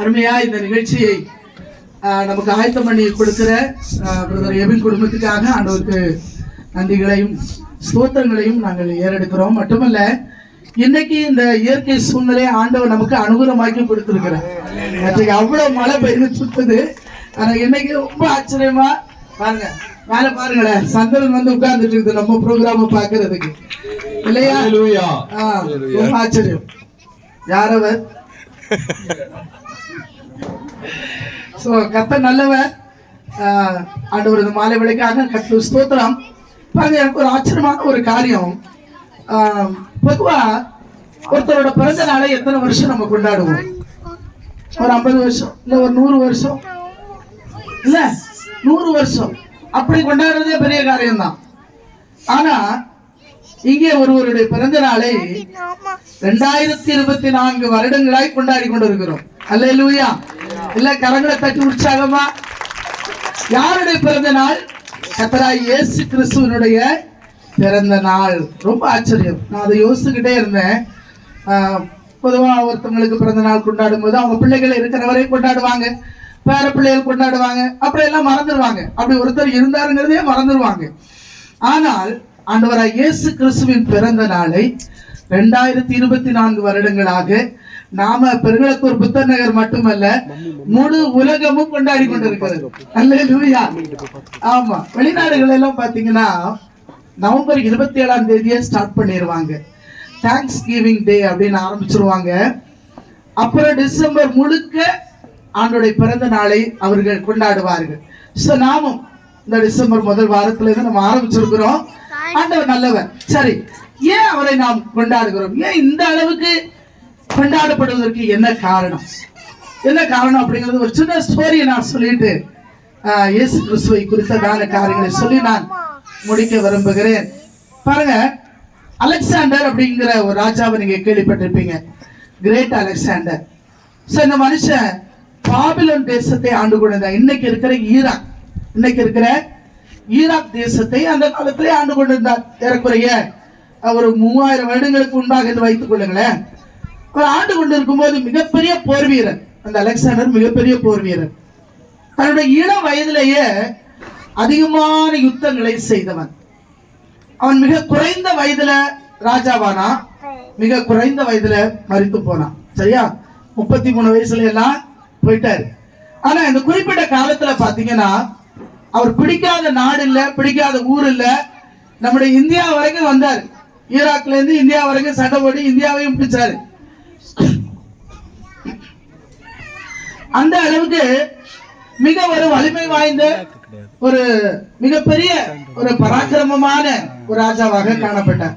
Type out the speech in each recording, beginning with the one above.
அருமையா இந்த நிகழ்ச்சியை நமக்கு ஆயத்தம் பண்ணி கொடுக்கிற பிரதர் எபின் குடும்பத்துக்காக ஆண்டவருக்கு நன்றிகளையும் ஸ்தோத்திரங்களையும் நாங்கள் ஏறெடுக்கிறோம். மட்டுமல்ல, இன்னைக்கு இந்த இயற்கை சூழ்நிலையை ஆண்டவர் நமக்கு அனுகூலமாக்கி கொடுத்திருக்கிறார். அவ்வளவு மழை பெய்து, ஆனா இன்னைக்கு ரொம்ப ஆச்சரியமா பாருங்க, மேல பாருங்களேன், சந்திரன் வந்து உட்கார்ந்துட்டு இருக்குது நம்ம ப்ரோக்ராம பாக்குறதுக்கு, இல்லையா? ரொம்ப ஆச்சரியம். யாரவர்? கர்த்தர் நல்லவர். ஆண்டவர் இந்த மாலை வேளைக்காக கர்த்தர் ஸ்தோத்திரம். பாருங்க, எனக்கு ஒரு ஆச்சரியமான ஒரு காரியம். பொதுவா ஒருத்தரோட பிறந்த நாளை எத்தனை வருஷம் நம்ம கொண்டாடுவோம்? ஒரு 50 வருஷம், இல்ல ஒரு 100 வருஷம், இல்ல 100 வருஷம் அப்படி கொண்டாடுறதே பெரிய காரியம் தான். ஆனா இங்கே ஒருவருடைய பிறந்த நாளை 2024 வருடங்களாய் கொண்டாடி கொண்டிருக்கிறோம். அல்லேலூயா! இல்ல கரங்களை தட்டி உற்சாகமா. யாருடைய பிறந்த நாள்? கர்த்தராகிய இயேசு கிறிஸ்துவினுடைய பிறந்த நாள். ரொம்ப ஆச்சரியம். நான் அதை யோசிச்சுக்கிட்டே இருந்தேன். பொதுவா ஒருத்தவங்களுக்கு பிறந்த நாள் கொண்டாடும் போது அவங்க பிள்ளைகள் இருக்கிறவரை கொண்டாடுவாங்க, பேர பிள்ளைகள் கொண்டாடுவாங்க, அப்படி எல்லாம் மறந்துடுவாங்க. அப்படி ஒருத்தர் இருந்தாருங்கிறதே மறந்துடுவாங்க. ஆனால் ஆண்டவராகிய இயேசு கிறிஸ்துவின் பிறந்த நாளை 2024 வருடங்களாக நாம பெருங்களத்தூர் புத்தர் நகர் மட்டுமல்ல, முழு உலகமும் கொண்டாடி கொண்டிருக்கிறது. அல்லேலூயா! ஆமா, வெளிநாடுகள் எல்லாம் பாத்தீங்கன்னா நவம்பர் 27ஆம் தேதியே ஸ்டார்ட் பண்ணிடுவாங்க. தேங்க்ஸ் கிவிங் டே அப்படின்னு ஆரம்பிச்சிருவாங்க. அப்புறம் டிசம்பர் முழுக்க ஆண்டோடைய பிறந்த நாளை அவர்கள் கொண்டாடுவார்கள். நாமும் இந்த டிசம்பர் முதல் வாரத்துல இருந்து நம்ம ஆரம்பிச்சிருக்கிறோம். ஆண்டவர் நல்லவர். சரி, ஏன் அவரை நாம் கொண்டாடுகிறோம்? ஏன் இந்த அளவுக்கு கொண்டாடப்படுவதற்கு என்ன காரணம்? என்ன காரணம் அப்படிங்கிறது ஒரு சின்ன ஸ்டோரியை நான் சொல்லிட்டு இயேசு கிறிஸ்துவை குறித்ததான காரியங்களை சொல்லி நான் முடிக்க விரும்புகிறேன். பாருங்க, அலெக்சாண்டர் அப்படிங்கிற ஒரு ராஜாவை நீங்க கேள்விப்பட்டிருப்பீங்க, கிரேட் அலெக்சாண்டர். இந்த மனுஷன் பாபிலோன் தேசத்தை ஆண்டு கொண்டிருந்தார். இன்னைக்கு இருக்கிற ஈராக் தேசத்தை அந்த காலத்திலே ஆண்டு கொண்டிருந்தார். ஏறக்குறைய ஒரு 3000 வருடங்களுக்கு முன்பாக என்று வைத்துக் கொள்ளுங்களேன். அவர் ஆண்டு கொண்டிருக்கும் போது மிகப்பெரிய போர் வீரர். அந்த அலெக்சாண்டர் மிகப்பெரிய போர் வீரர். தன்னுடைய இளம் வயதிலேயே அதிகமான யுத்தங்களை செய்தவன். அவன் மிக குறைந்த வயதுல ராஜாவானா, மிக குறைந்த வயதுல மரித்து போனான். சரியா? 33 வயசுல எல்லாம் போயிட்டாரு. ஆனா இந்த குறிப்பிட்ட காலத்துல பாத்தீங்கன்னா அவர் பிடிக்காத நாடு இல்ல, பிடிக்காத ஊர் இல்ல, நம்முடைய இந்தியா வரைக்கும் வந்தார். ஈராக்ல இருந்து இந்தியா வரைக்கும் சண்டை போட்டு இந்தியாவையும் பிடிச்சாரு. அந்த அளவுக்கு மிக ஒரு வலிமை வாய்ந்த ஒரு மிகப்பெரிய ஒரு பராக்கிரமமான ஒரு ராஜாவாக காணப்பட்டார்.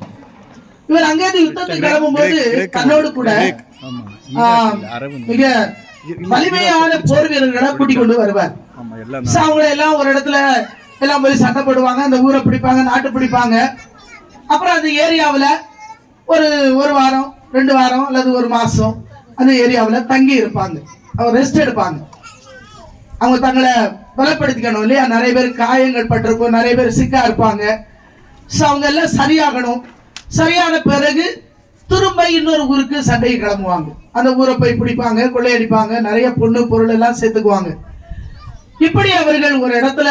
இவர் அங்கேயிருந்து யுத்தத்துக்கு கிளம்பும் போது தன்னோடு கூட மிக வலிமையான போர் வீரர்களை கூட்டிக் கொண்டு வருவார். அவங்க எல்லாம் ஒரு இடத்துல எல்லாம் போய் சண்டை போடுவாங்க, அந்த ஊரை பிடிப்பாங்க, நாட்டு பிடிப்பாங்க. அப்புறம் அந்த ஏரியாவில் ஒரு வாரம் 2 வாரம் அல்லது 1 மாசம் அந்த ஏரியாவில் தங்கி இருப்பாங்க. அவங்க ரெஸ்ட் எடுப்பாங்க. அவங்க தங்களை பலப்படுத்திக்கணும் இல்லையா? நிறைய பேர் காயங்கள் பட்டிருக்கும், நிறைய பேர் சிக்கா இருப்பாங்க. அவங்க எல்லாம் சரியாகணும். சரியான பிறகு திரும்ப இன்னொரு ஊருக்கு சண்டையை கிளம்புவாங்க. அந்த ஊரை போய் பிடிப்பாங்க, கொள்ளையடிப்பாங்க, நிறைய பொண்ணு பொருள் எல்லாம் சேர்த்துக்குவாங்க. இப்படி அவர்கள் ஒரு இடத்துல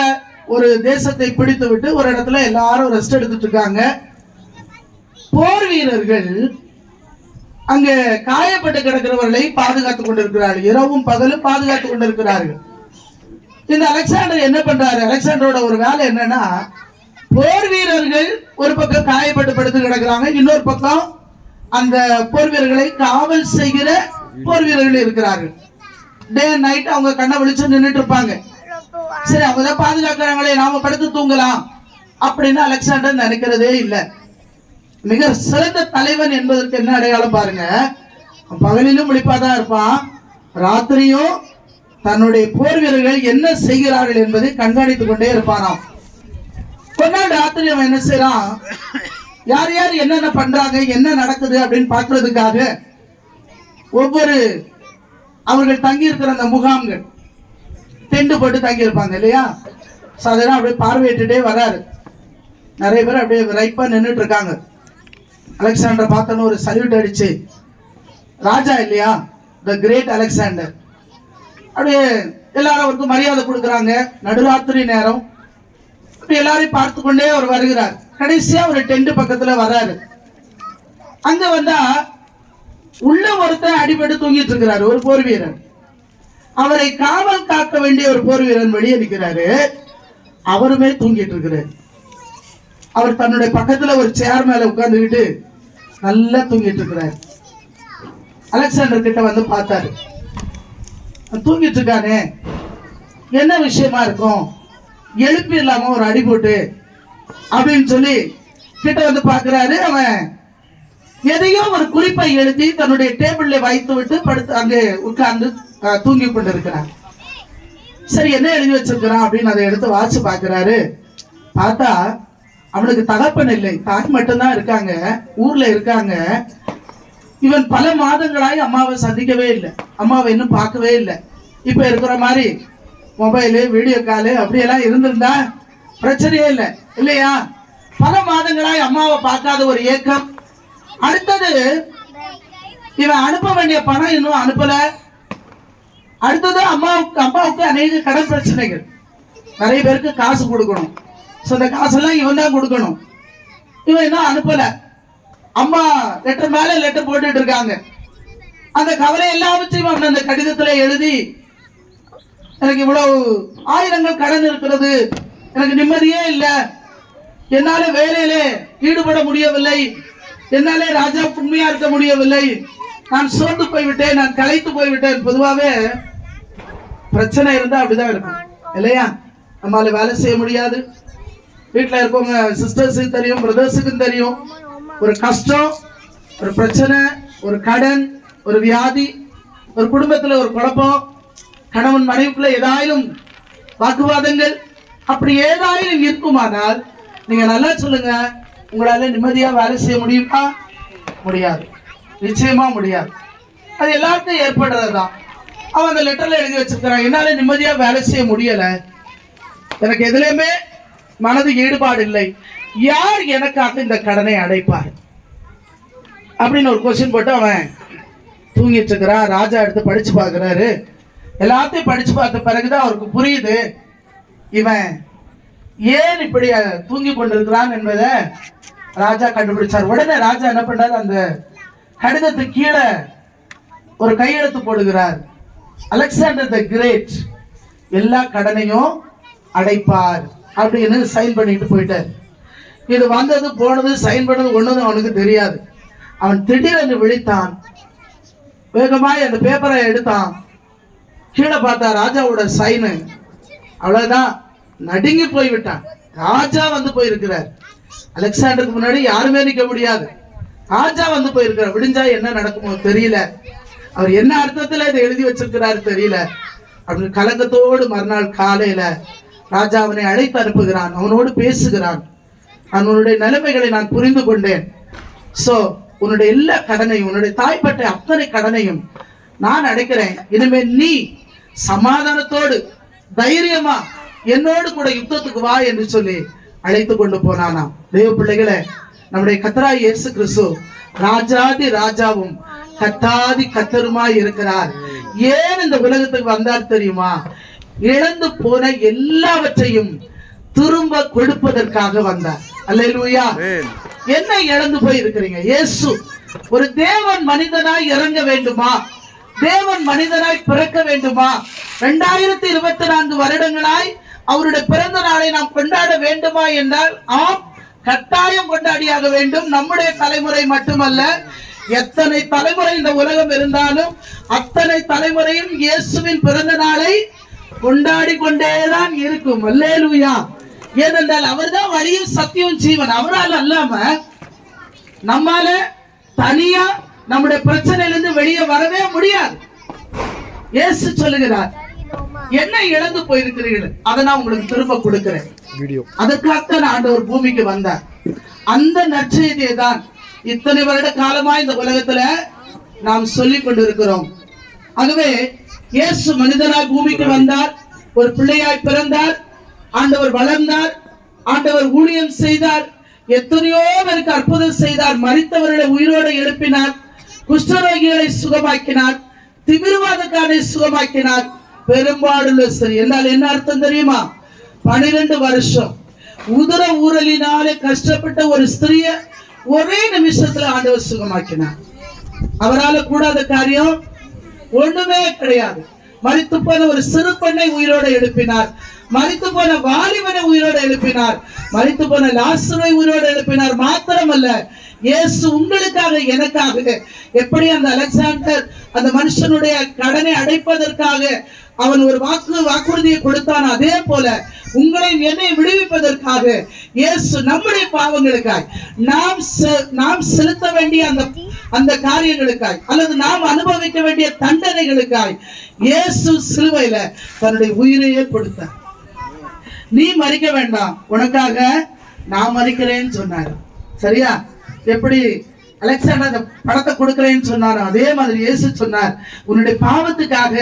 ஒரு தேசத்தை பிடித்து விட்டு ஒரு இடத்துல எல்லாரும் ரெஸ்ட் எடுத்துட்டு இருக்காங்க. போர் வீரர்கள் அங்க காயப்பட்டு கிடக்கிறவர்களை பாதுகாத்துக் கொண்டிருக்கிறார்கள். இரவும் பகலும் பாதுகாத்துக் கொண்டிருக்கிறார்கள். இந்த அலெக்சாண்டர் என்ன பண்றாரு? அலெக்சாண்டரோட ஒரு வேலை என்னன்னா, போர் வீரர்கள் ஒரு பக்கம் காயப்பட்டு படுத்து கிடக்கிறாங்க, இன்னொரு பக்கம் அந்த போர் வீரர்களை காவல் செய்கிற போர் வீரர்கள் இருக்கிறார்கள். டே அண்ட் நைட் அவங்க கண்ணை விழிச்சு நின்றுட்டு இருப்பாங்க. சரி, அவங்க தான் பாதுகாக்கிறாங்களே, நாம படுத்து தூங்கலாம் அப்படின்னு அலெக்சாண்டர் நினைக்கிறதே இல்லை. மிக சிறந்த தலைவன் என்பதற்கு என்ன அடையாளம் பாருங்க, பகலிலும் விழிப்பாதான் இருப்பான், ராத்திரியும் தன்னுடைய போர் வீரர்கள் என்ன செய்கிறார்கள் என்பதை கண்காணித்துக் கொண்டே இருப்பானாம். ஒரு நாள் ராத்திரி அவன் என்ன செய்யறான், யார் யார் என்னென்ன பண்றாங்க, என்ன நடக்குது அப்படின்னு பார்க்கறதுக்காக ஒவ்வொரு அவர்கள் தங்கி இருக்கிற அந்த முகாம்கள் டென்ட் போட்டு தங்கி இருப்பாங்க இல்லையா? அதெல்லாம் அப்படியே பார்வையிட்டுட்டே வராரு. நிறைய பேர் அப்படியே ரைப்பா நின்றுட்டு இருக்காங்க. அலெக்சாண்டர் பார்த்தோன்னு ஒரு சல்யூட் அடிச்சு, ராஜா இல்லையா, த கிரேட் அலெக்சாண்டர், அப்படியே எல்லாரும் அவருக்கு மரியாதை கொடுக்குறாங்க. நடுராத்திரி நேரம் எல்லாரையும் பார்த்து கொண்டே அவர் வருகிறார். கடைசியா ஒரு டென்ட் பக்கத்துல வர்றாரு. அங்க வந்தா உள்ள ஒருத்தன் அடிபட்டு தூங்கிட்டு இருக்கிறாரு, ஒரு போர் வீரன். அவரை காவல் காக்க வேண்டிய ஒரு போர் வீரன் வெளியே நிற்கிறாரு, அவருமே தூங்கிட்டு இருக்கிறாரு. அவர் தன்னுடைய பக்கத்துல ஒரு சேர் மேல உட்கார்ந்துக்கிட்டு நல்லா தூங்கிட்டு இருக்கிறாரு. அலெக்சாண்டர் கிட்ட வந்து பார்த்தாரு, தூங்கிட்டு இருக்கானே என்ன விஷயமா இருக்கும், எழுப்பிடலாமா ஒரு அடி போட்டு அப்படின்னு சொல்லி கிட்ட வந்து பாக்குறாரு. அவன் எதையோ ஒரு குறிப்பை எழுதி தன்னுடைய டேபிள்ல வைத்து விட்டு படுத்து அங்கே உட்கார்ந்து தூங்கி கொண்டிருக்கிறான். சரி என்ன எழுதி வச்சிருக்கிறான் அப்படின்னு அதை எடுத்து வாசிச்சு பாக்குறாரு. பார்த்தா அவனுக்கு தகப்பன் இல்லை, தாய் மட்டும்தான் இருக்காங்க, ஊர்ல இருக்காங்க. இவன் பல மாதங்களாய் அம்மாவை சந்திக்கவே இல்லை, அம்மாவை இன்னும் பார்க்கவே இல்லை. இப்ப இருக்கிற மாதிரி மொபைலு வீடியோ காலு அப்படியெல்லாம் இருந்திருந்தா பிரச்சனையே இல்லை இல்லையா? பல மாதங்களாய் அம்மாவை பார்க்காத ஒரு ஏக்கம். அடுத்தது இவன் அனுப்ப வேண்டிய பணம் இன்னும் அனுப்பல. அடுத்தது அம்மாவுக்கு அநேக கடன் பிரச்சனைகள், நிறைய பேருக்கு காசு கொடுக்கணும். அந்த காசெல்லாம் இவன் தான் கொடுக்கணும். இவன் இன்னும் அனுப்பல. அம்மா லெட்டர் மேல லெட்டர் போட்டுட்டு இருக்காங்க. அந்த கவலை எல்லாவற்றையும் அவன் அந்த கடிதத்துல எழுதி, எனக்கு இவ்வளவு ஆயிரங்கள் கடன் இருக்கிறது, எனக்கு நிம்மதியே இல்லை, என்னால வேலையில ஈடுபட முடியவில்லை, என்னாலே ராஜா உண்மையா இருக்க முடியவில்லை, நான் சோர்ந்து போய்விட்டேன், நான் களைத்து போய்விட்டேன். பொதுவாகவே பிரச்சனை இருந்தா அப்படிதான் இருக்கும் இல்லையா? நம்மளால வேலை செய்ய முடியாது. வீட்டில் இருக்கவங்க சிஸ்டர்ஸுக்கு தெரியும், பிரதர்ஸுக்கும் தெரியும். ஒரு கஷ்டம், ஒரு பிரச்சனை, ஒரு கடன், ஒரு வியாதி, ஒரு குடும்பத்துல ஒரு குழப்பம், கணவன் மனைவிக்குள்ள ஏதாயிலும் வாக்குவாதங்கள், அப்படி ஏதாயிலும் இருக்குமானால் நீங்க நல்லா சொல்லுங்க, உங்களால நிம்மதியா வேலை செய்ய முடியுமா? முடியாது, நிச்சயமா முடியாது. அது எல்லாருக்கும் ஏற்படுறதுதான். அவன் அந்த லெட்டர்ல எழுதி வச்சிருக்கிறான், என்னால நிம்மதியா வேலை செய்ய முடியல, எனக்கு எதுலையுமே மனது ஈடுபாடு இல்லை, யார் எனக்காக இந்த கடனை அடைப்பார் அப்படின்னு ஒரு கொஸ்டின் போட்டு அவன் தூங்கிட்டு இருக்கிறான். ராஜா எடுத்து படிச்சு பார்க்கிறாரு. எல்லாத்தையும் படிச்சு பார்த்த பிறகுதான் அவருக்கு புரியுது இவன் ஏன் இப்படி தூங்கி கொண்டிருக்கிறான் என்பதை ராஜா கண்டுபிடிச்சார். உடனே ராஜா என்ன பண்றாரு, அந்த கடிதத்துக்கு கீழே ஒரு கையெழுத்து போடுகிறார். அலெக்சாண்டர் தி கிரேட் எல்லா கடனையும் அடைப்பார் அப்படின்னு சைன் பண்ணிட்டு போயிட்டார். இது வந்தது போனது சைன் பண்ணது ஒண்ணுன்னு அவனுக்கு தெரியாது. அவன் திடீரென்று விழித்தான், வேகமாய் அந்த பேப்பரை எடுத்தான், கீழே பார்த்தா ராஜாவோட சைனு. அவ்வளவுதான், நடுங்கி போய்விட்டான். ராஜா வந்து போயிருக்கிறார். அலெக்சாண்டருக்கு முன்னாடி யாருமே நிற்க முடியாது. ராஜா வந்து போயிருக்கிறார். விடிஞ்சா என்ன நடக்குமோ தெரியல, அவர் என்ன அர்த்தத்துல இதை எழுதி வச்சிருக்கிறாரு தெரியல அப்படின்னு கலக்கத்தோடு மறுநாள் காலையில ராஜா அவனை அழைத்து அனுப்புகிறான். அவனோடு பேசுகிறான். அவனுடைய நிலைமைகளை நான் புரிந்து கொண்டேன். சோ உன்னுடைய எல்லா கடனையும், உன்னுடைய தாய்ப்பட்ட அத்தனை கடனையும் நான் அடைக்கிறேன். இனிமே நீ சமாதானத்தோடு தைரியமா என்னோடு கூட யுத்தத்துக்கு வா என்று சொல்லி அழைத்து கொண்டு போனானாம். தேவ பிள்ளைகளே, நம்முடைய கர்த்தராகிய இயேசு கிறிஸ்து ராஜாதி ராஜாவும் கர்த்தாதி கர்த்தருமாய் இருக்கிறார். ஏன் இந்த உலகத்துக்கு வந்தார் தெரியுமா? இழந்து போன எல்லாவற்றையும் திரும்ப கொடுப்பதற்காக வந்தார். அல்லேலூயா. என்ன இழந்து போய் இருக்கிறீங்க? இயேசு ஒரு தேவன் மனிதனாய் இறங்க வேண்டுமா? தேவன் மனிதனாய் பிறக்க வேண்டுமா? 2024 வருடங்களாய் அவருடைய பிறந்த நாளை நாம் கொண்டாட வேண்டுமா என்றால் ஆம், கட்டாயம் கொண்டாடியாக வேண்டும். நம்முடைய தலைமுறை மட்டுமல்ல, எத்தனை தலைமுறை இந்த உலகம் இருந்தாலும் அத்தனை தலைமுறையும் இயேசுவின் பிறந்த நாளை கொண்டாடி கொண்டேதான் இருக்கும். அல்லேலூயா. ஏனென்றால் அவர்தான் வழியும் சத்தியம் ஜீவன். அவரால் அல்லாம நம்மால தனியா நம்முடைய பிரச்சனையிலிருந்து வெளியே வரவே முடியாது. இயேசு சொல்லுகிறார், என்ன இழந்து போயிருக்கிறீர்கள், அதை நான் உங்களுக்கு திரும்ப கொடுக்கிறேன். அதற்காக ஆண்டவர் பூமிக்கு வந்தார். அந்த நற்செய்தியை தான் இத்தனை வருட காலமா இந்த உலகத்துல நாம் சொல்லிக் கொண்டிருக்கிறோம். ஆகவே இயேசு மனிதனாய் பூமிக்கு வந்தார், ஒரு பிள்ளையாய் பிறந்தார், ஆண்டவர் வளர்ந்தார், ஆண்டவர் ஊழியம் செய்தார், எத்தனையோ பேருக்கு அற்புதம் செய்தார், மரித்தவர்களை உயிரோடு எழுப்பினார், குஷ்டரோகிகளை சுகமாக்கினார், திமிர்வாதக்காரனை சுகமாக்கினார், பெரும்பாடுள்ள ஸ்திரீ என்றால் என்ன அர்த்தம் தெரியுமா? 12 வருஷம் உதர ஊரலினாலே கஷ்டப்பட்ட ஒரு ஸ்திரிய ஒரே நிமிஷத்துல ஆண்டவர் சுகமாக்கினார். அவரால் கூடாத காரியம் ஒண்ணுமே கிடையாது. மரித்து போன ஒரு சிறு பெண்ணை உயிரோடு எழுப்பினார். மரித்து போன வாலிபனை உயிரோடு எழுப்பினார். மரித்து போன லாசரை உயிரோடு எழுப்பினார். மாத்திரமல்ல, இயேசு உங்களுக்காக எனக்காக எப்படி அந்த அலெக்சாண்டர் அந்த மனுஷனுடைய கடனை அடைப்பதற்காக அவன் ஒரு வாக்குறுதியை கொடுத்தான், அதே போல உங்களை என்னை விடுவிப்பதற்காக இயேசு நம்முடைய பாவங்களுக்காய் நாம் செலுத்த வேண்டிய அந்த காரியங்களுக்காய் அல்லது நாம் அனுபவிக்க வேண்டிய தண்டனைகளுக்காய் இயேசு சிலுவையில தன்னுடைய உயிரையே கொடுத்தார். நீ மரிக்க வேண்டாம், உனக்காக நான் மரிக்கிறேன்னு சொன்னார். சரியா? எப்படி அலெக்சாண்டர் அந்த பணத்தை கொடுக்கிறேன்னு சொன்னாரோ அதே மாதிரி இயேசு சொன்னார், உன்னுடைய பாவத்துக்காக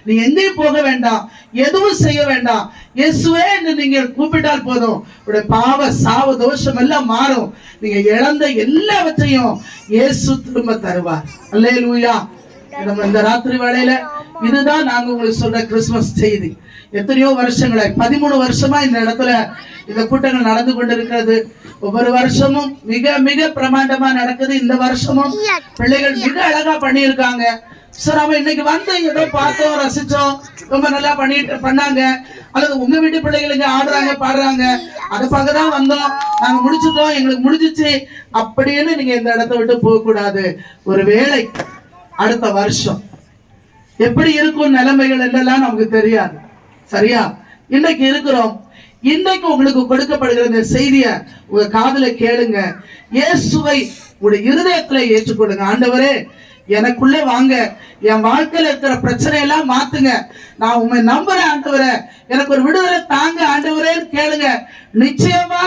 நீ எங்கேயும் போக வேண்டாம், எதுவும் செய்ய வேண்டாம், இயேசுவே என்று நீங்கள் கூப்பிட்டால் போதும், உங்களுடைய பாவ சாவ தோஷம் எல்லாம் மாறும். நீங்க இழந்த எல்லாவற்றையும் இயேசு திரும்ப தருவார். அல்லேலூயா. நம்ம இந்த ராத்திரி வேளையில இதுதான் நாங்க உங்களுக்கு சொல்ற கிறிஸ்துமஸ் செய்தி. எத்தனையோ வருஷங்களா 13 வருஷமா இந்த இடத்துல இந்த கூட்டங்கள் நடந்து கொண்டிருக்கிறது. ஒவ்வொரு வருஷமும் மிக மிக பிரமாண்டமா நடக்குது. இந்த வருஷமும் பிள்ளைகள் மிக அழகா பண்ணியிருக்காங்க. சார் அவன் இன்னைக்கு வந்து ஏதோ பார்த்தோம், ரசிச்சோம், ரொம்ப நல்லா பண்ணாங்க, அல்லது உங்க வீட்டு பிள்ளைகளுக்கு ஆடுறாங்க பாடுறாங்க, அதை பார்க்கதான் வந்தோம், நாங்க முடிச்சுட்டோம், எங்களுக்கு முடிஞ்சிச்சு அப்படின்னு நீங்க இந்த இடத்த விட்டு போக கூடாது. ஒரு வேளை அடுத்த வருஷம் எப்படி இருக்கும் நிலைமைகள் என்னெல்லாம் நமக்கு தெரியாது. சரியா? இன்னைக்கு இருக்கிறோம். இன்னைக்கு உங்களுக்கு கொடுக்கப்படுகிற இந்த செய்தியை உங்க காதுல கேளுங்க. இயேசுவை உங்களுடைய இருதயத்துல ஏற்றுக்கொள்ளுங்க. ஆண்டவரே, எனக்குள்ளே வாங்க, என் வாழ்க்கையில இருக்கிற பிரச்சனை எல்லாம் மாத்துங்க, நான் உண்மை நம்புறேன் ஆண்டவரே, எனக்கு ஒரு விடுதலை தாங்க ஆண்டவரே கேளுங்க. நிச்சயமா